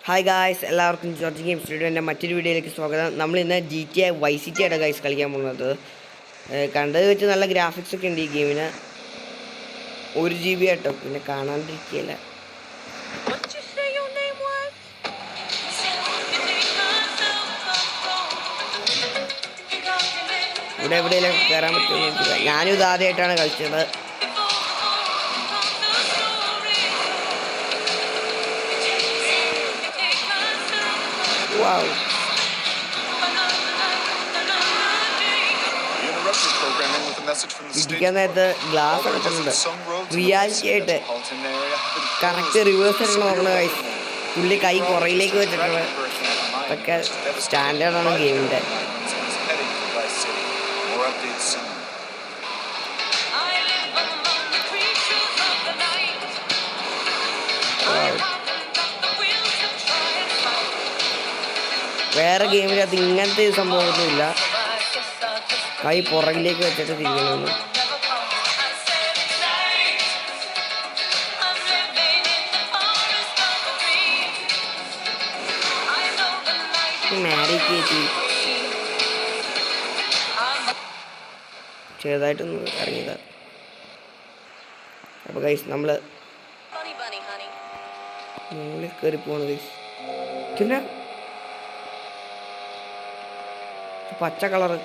Hi guys, എല്ലാവർക്കും George games വീഡിയോൻ്റെ മറ്റൊരു വീഡിയോയിലേക്ക് സ്വാഗതം. നമ്മളിന്ന് GTA Vice City ആണ് ഗൈസ് കളിക്കാൻ പോകുന്നത്. കണ്ടത് വെച്ച് നല്ല ഗ്രാഫിക്സ് ഒക്കെ ഉണ്ട് ഈ ഗെയിമിന്. 1 GB ആട്ടോ, പിന്നെ കാണാണ്ടിരിക്കുകയല്ല. ഇവിടെ എവിടെയെങ്കിലും കയറാൻ പറ്റുമെന്ന് ഞാനും ഇത് ആദ്യമായിട്ടാണ് കളിച്ചത്. ഇരിക്കാൻ നേരത്ത് ഗ്ലാസ് എടുക്കുന്നുണ്ട്. റിയാലിറ്റി ആയിട്ട് കറക്റ്റ് റിവേഴ്സ് ആയിട്ട് നോക്കണ ഗൈസ്. പുള്ളി കൈ പുറയിലേക്ക് വെച്ചിട്ടുള്ളത് അതൊക്കെ സ്റ്റാൻഡേർഡാണ് ഗെയിമിൻ്റെ. വേറെ ഗെയിമിനകത്ത് ഇങ്ങനത്തെ സംഭവമൊന്നുമില്ല. കൈ പുറകിലേക്ക് വെച്ചിട്ട് തിരിക്കണമെന്ന്. ചെറുതായിട്ടൊന്ന് ഇറങ്ങിയതാ. അപ്പോൾ ഗൈസ് നമ്മൾ മുകളിൽ കയറി പോകണം ഗൈസ്. പിന്നെ പച്ച കളറ്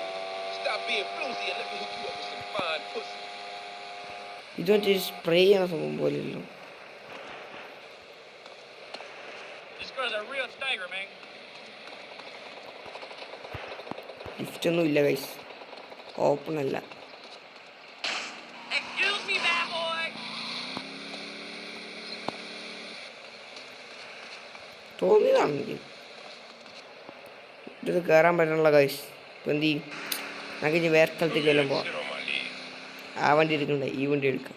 ഇത് മറ്റേ സ്പ്രേ ചെയ്യണ സംഭവം പോലെയല്ലോ. ലിഫ്റ്റ് ഒന്നും ഇല്ല ഗൈസ്, ഓപ്പൺ അല്ല. തോന്നിയതാണെങ്കിൽ ഇത് കയറാൻ പറ്റണല്ലോ ഗൈസ്. ഇപ്പം എന്ത് ചെയ്യും? നമുക്ക് ഇനി വേറെ സ്ഥലത്തേക്ക് വല്ലതും പോവാം. ആ വണ്ടി എടുക്കണ്ടേ, ഈ വണ്ടി എടുക്കാം.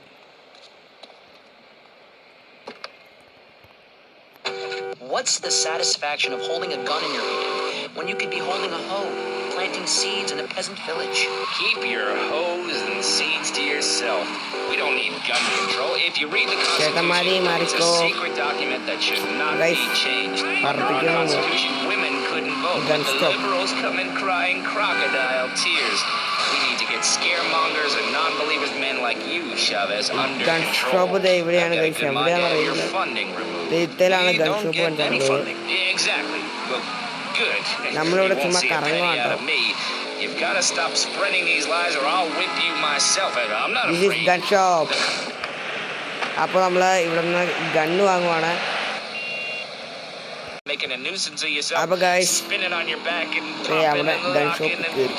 What's the satisfaction of holding a gun in your hand when you could be holding a hoe, planting seeds in a peasant village? Keep your hoes and seeds to yourself. We don't need gun control. If you read the Constitution, it's a secret document that should not be changed. Under our Constitution, women couldn't vote, but the liberals come in crying crocodile tears. We need to get scaremongers and non-believers, men like you, Chavez, under control. Your funding removed. You don't get any funding. Exactly. Well, good. You won't see a penny out of me. You've got to stop spreading these lies or I'll whip you myself. I'm not afraid. This is gun shop. അപ്പോൾ നമ്മൾ ഇവിടെ നിന്ന് gun വാങ്ങുവാണ്. Making a nuisance of yourself, spinning on your back and അവിടെ gun shop കയറി.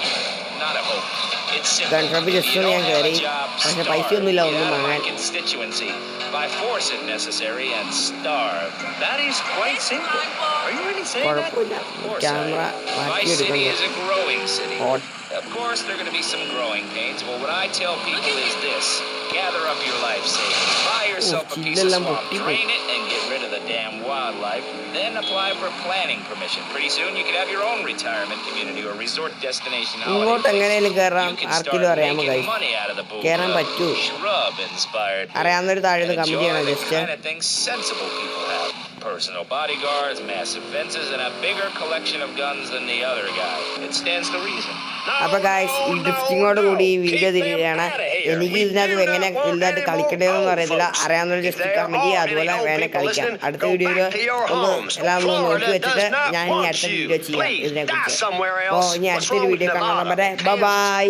Gun ഷോപ്പിൽ just ഒന്ന് ഞാൻ കയറി. പക്ഷെ പൈസ ഒന്നുമില്ല ഒന്നും വാങ്ങാൻ. By force if necessary and starve. That is quite simple. Are you really saying that? Camera Vice City is a growing city. Of course there are going to be some growing pains, but what I tell people is this: gather up your life savings, buy yourself a piece of swamp, drain it and get rid of the damn wildlife, then apply for planning permission. Pretty soon you could have your own retirement community or resort destination holiday. You can start making money out of the boom. Shrub inspired. Enjoy the kind of things sensible people have. Personal bodyguards, massive fences, and a bigger collection of guns than the other guy. It stands to reason. അപ്പോൾ guys, ഈ ഡ്രിഫ്റ്റിങ്ങോട് കൂടി ഈ video തിരികെയാണ്. എനിക്ക് ഇതിനകത്ത് എങ്ങനെ വലുതായിട്ട് കളിക്കേണ്ടതെന്ന് അറിയത്തില്ല. അറിയാവുന്നൊരു just comment, അതുപോലെ വേണേൽ കളിക്കാം. അടുത്ത വീഡിയോയിൽ ഒന്ന് എല്ലാം ഒന്ന് നോക്കി വെച്ചിട്ട് ഞാൻ ഇനി അടുത്ത വീഡിയോ ചെയ്യാം ഇതിനെക്കുറിച്ച്. അപ്പോൾ ഇനി അടുത്തൊരു വീഡിയോ കാണാൻ വരെ ബൈ.